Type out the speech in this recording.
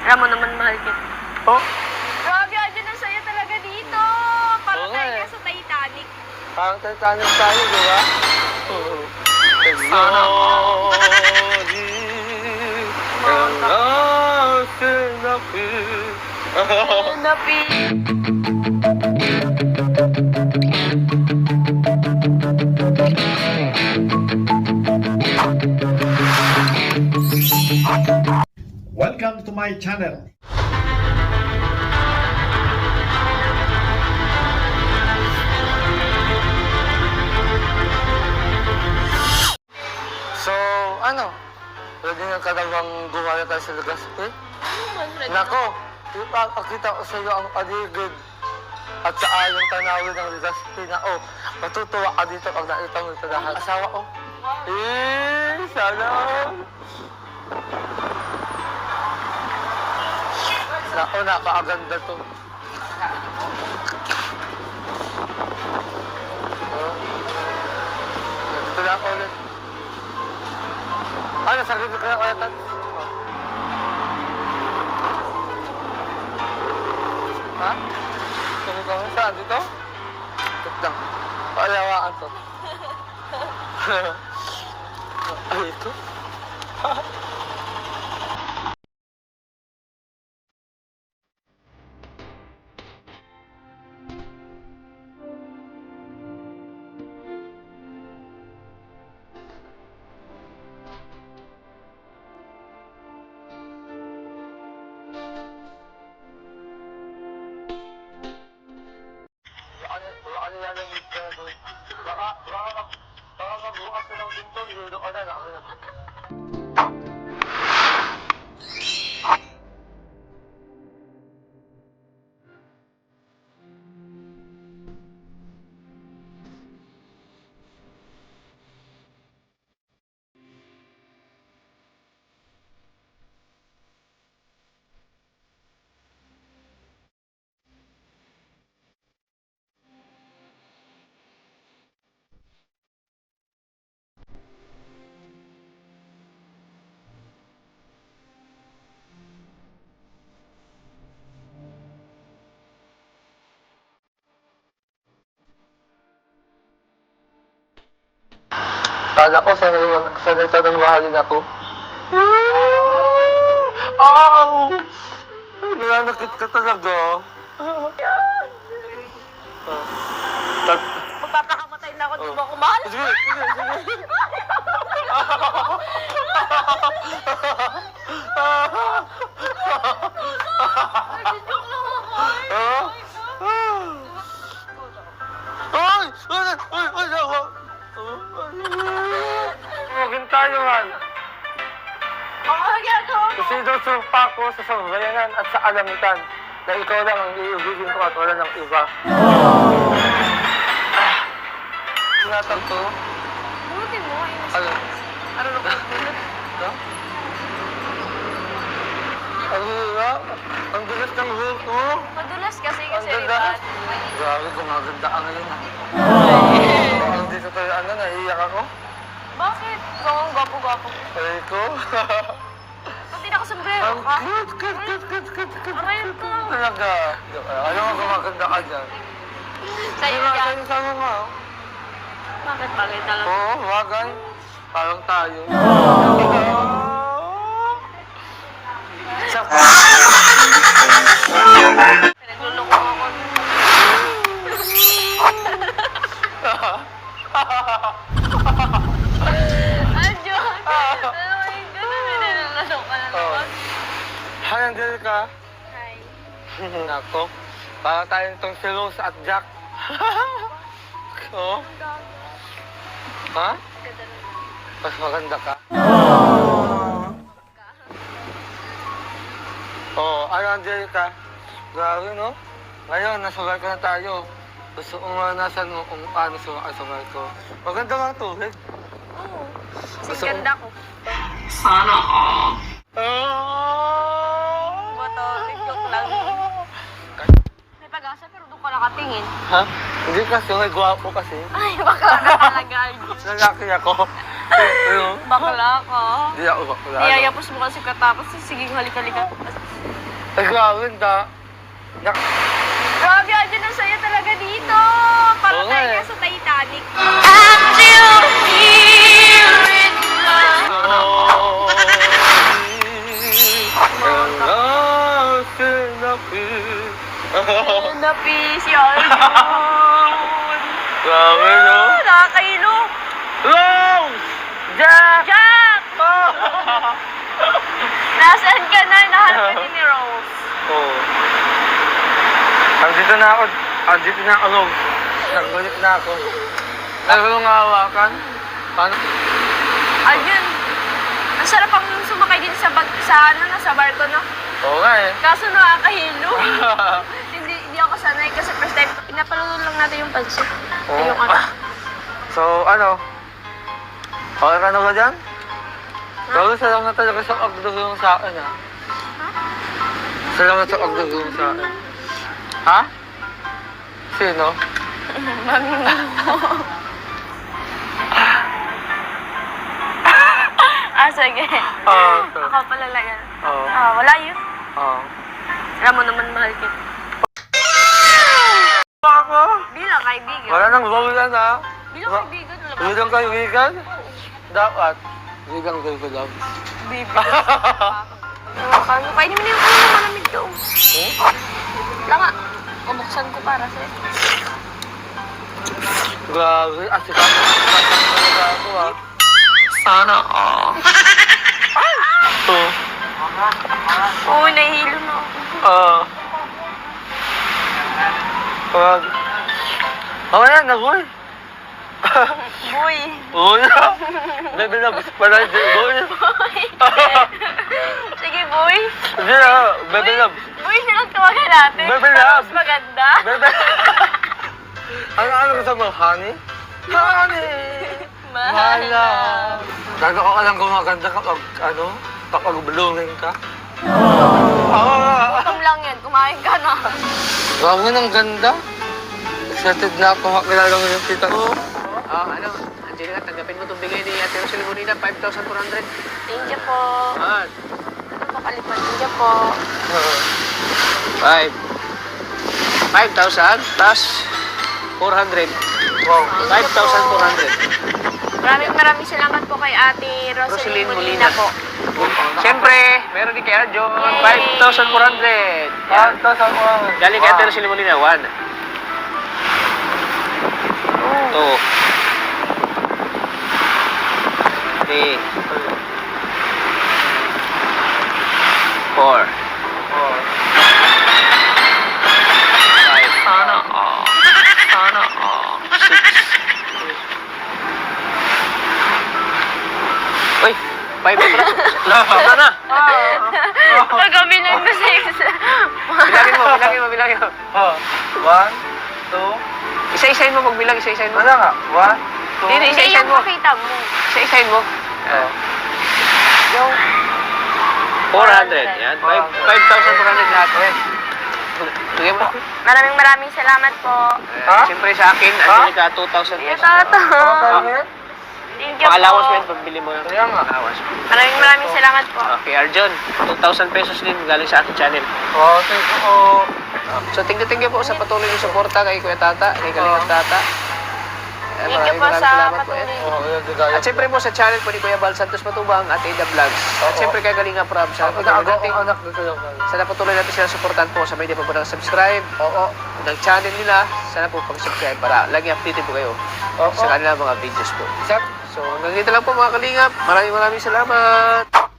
Alam mo naman, mahal kita. Oh? Grabe, andyan ang saya talaga dito. Parang Oo nga tayo eh. sa Titanic. Parang Titanic tayo, di ba? Oo. Sana all. Welcome to my channel. So, ano? Pwede nga ka namang gumala tayo sa Legazpi? Nako, ipapakita ko sa iyo ang paligid at sa ayong tanawin ng Legazpi na, oh, matutuwa ka dito pag nakita mo ito lahat. Asawa ko. Sana. Nako, napakaganda to. Dito na ako ulit. Ano, sakit ko kaya ulit. Ha? Sakit ko saan? Dito? Ito lang. Paalawaan to. Ay, ito? Ano yan ang ito doon? Baka magbukas na lang dito. Nilolo ka na lang. Kala ko sanay ng mahalin ako. Nananakit ka talaga. Magpapakamatay na ako, di mo ako mahal? Sige, sige, sige. Joke lang ako. Ay! Tumagin tayo, man. Kasi daw sumpa ko sa sambayanan at sa alamitan na ikaw lang ang iibigin ko at wala ng iba. Ingatan to. Bunutin mo, Ano? Ano na bunot? Ito? Ang hirap. Ang bilis ng buhok mo. Madulas kasi Ang ganda. ribat. Grabe, gumaganda ka ngayon ah. Hindi ko tayo naiiyak ako. Bakit? Ikaw ang gwapo-gwapo. Aray ko. Pati nakasombrero Ang ka. cute. Arayan ka. Talaga. Ano nga gumaganda ka dyan? Sa'yo Diba, yan. sa'yo sama nga. oh. Bakit bagay talaga? Oo, bagay. Parang tayo. Pinagluloko ako. Adyo! Oh my God, nilalaro ka na naman. Hi, Angelica. Hi. Nako, para tayong itong si Rose at Jack. Oo. Ha? Ganda na. Mas maganda ka. Oo, ano Angelica? Grabe, no? Ngayon, nasa bar ka na tayo. Gusto ko nga nasan mo kung paano sumakay sa bar ko. Maganda nga tubig. Oo. Kasi Gusto ko- ganda ko. Sana all. Bato, joke lang. May pag-asa pero doon ka nakatingin. Ha? Hindi kasi, may gwapo kasi. Ay, bakla ka talaga. Lalaki ako. Ano? Bakla ka. Hindi ako bakla. Niyayapos mo kasi katapos. Sige, halika-halika. Ay, grabe, Grabe, Arjun, ang saya talaga dito. Para Oo nga tayo eh. nga sa Titanic. Napi si Arjun. Grabe, no? Nakakailo. Rose! Jack! Jack! Oh! Nasaan ka na? Nahanap ka din ni Rose. Oh. Andito na ako. Andito na ako, Rose. Nagulit na ako. Nagulong hawakan. Paano? Arjun, ang sarap ang sumakay din sa barko, no? Oo nga eh. Kaso nakakahilo. hindi ako sanay kasi first time. Pinapalunod lang natin yung pansit. Oo. Ay, yung ano. So, ano? Okay ka na ba dyan? Pero isa lang na talaga sa pagdugong sa akin, ha? Isa lang na sa pagdugong sa akin. Ha? Sino? Mami mo. Sige. Oo. Ako pala lang yan. Oo. Wala yun. Oo. Alam mo naman mahal kita. Ako? Bilang kaibigan. Wala nang bawlan, ha? Bilang kaibigan. Wala ba? Bilang kaibigan? Dapat. Bilang kaibigan. Bibi. Paano? Kainin mo na yung ulo. Malamig to. Wala nga. Bubuksan ko para sa'yo. Grabe. Asikat. Asikat ako, ha? Sana, Ito. Oo, nahihilo na ako. Okay na, nagoy. Boy. Oo na. Bebe na, gusto pa na, boy. Sige, boy. Hindi na, bebe na. Boy, silang tawagan natin. Bebe Para love. mas maganda. Bebe. Ano gusto mo, honey? Honey. Mahal na. Gaga ko alam kung maganda kapag, kapag blooming ka. Oo. Gutom lang yan. Kumain ka na. Grabe ng ganda. Excited na ako makilala mo yung tita ko. Angelica, tanggapin mo itong bigay ni Ate Rosel Molina, 5,400. Thank you po. Ah, Ano po kalipan? Thank you po. 5,000 plus 400. Wow. 5,400. Maraming salamat po kay Ate Roselyn Roselyn Molina Molina. po. Siyempre, meron din kay Arjo, Yay! 5,400. Yan. Ito sa mga. Galing kay Ate Rosel Molina, 1. 2. 3. 4. 5. Sana, Sana, 6. Uy, 5 na pala. Wala na. Pagkabilang ko sa isa. Bilangin mo. 1, 2, Isa-isahin mo, pagbilang, isa-isahin mo. wala nga. 1, 2, Hindi, Hindi isa-isahin yung mo. makita mo. Isa-isahin mo. Yung 400. Yan. 5,400 lahat. Sige mo. maraming salamat po. Ha? Siyempre sa akin, Angelica, 2,000 Yung pesos. tato. Okay. Thank you Pang-allowance mo po. yan, pagbili mo yung Kaya nga. allowance. Maraming salamat po. Okay, Arjon, 2,000 pesos din galing sa ating channel. Okay po. So, tingnan po sa patuloy ng suporta kay Kuya Tata, kay Kalingap Tata. Thank you po Maraming sa salamat po. patuloy. Okay, gagaya. At siyempre po sa channel po ni Kuya Bal Santos Matubang at Ada Vlogs. At Oo. siyempre kay Kalingap Rob sa Ako na patuloy natin. anak dito yung kayo. Sana patuloy natin sila supportan po sa may di pa po subscribe Oo. ng channel nila. Sana po pag-subscribe para lagi updated po kayo Oo. sa kanilang mga videos po. Sir, So, hanggang dito lang po mga Kalingap. Maraming salamat.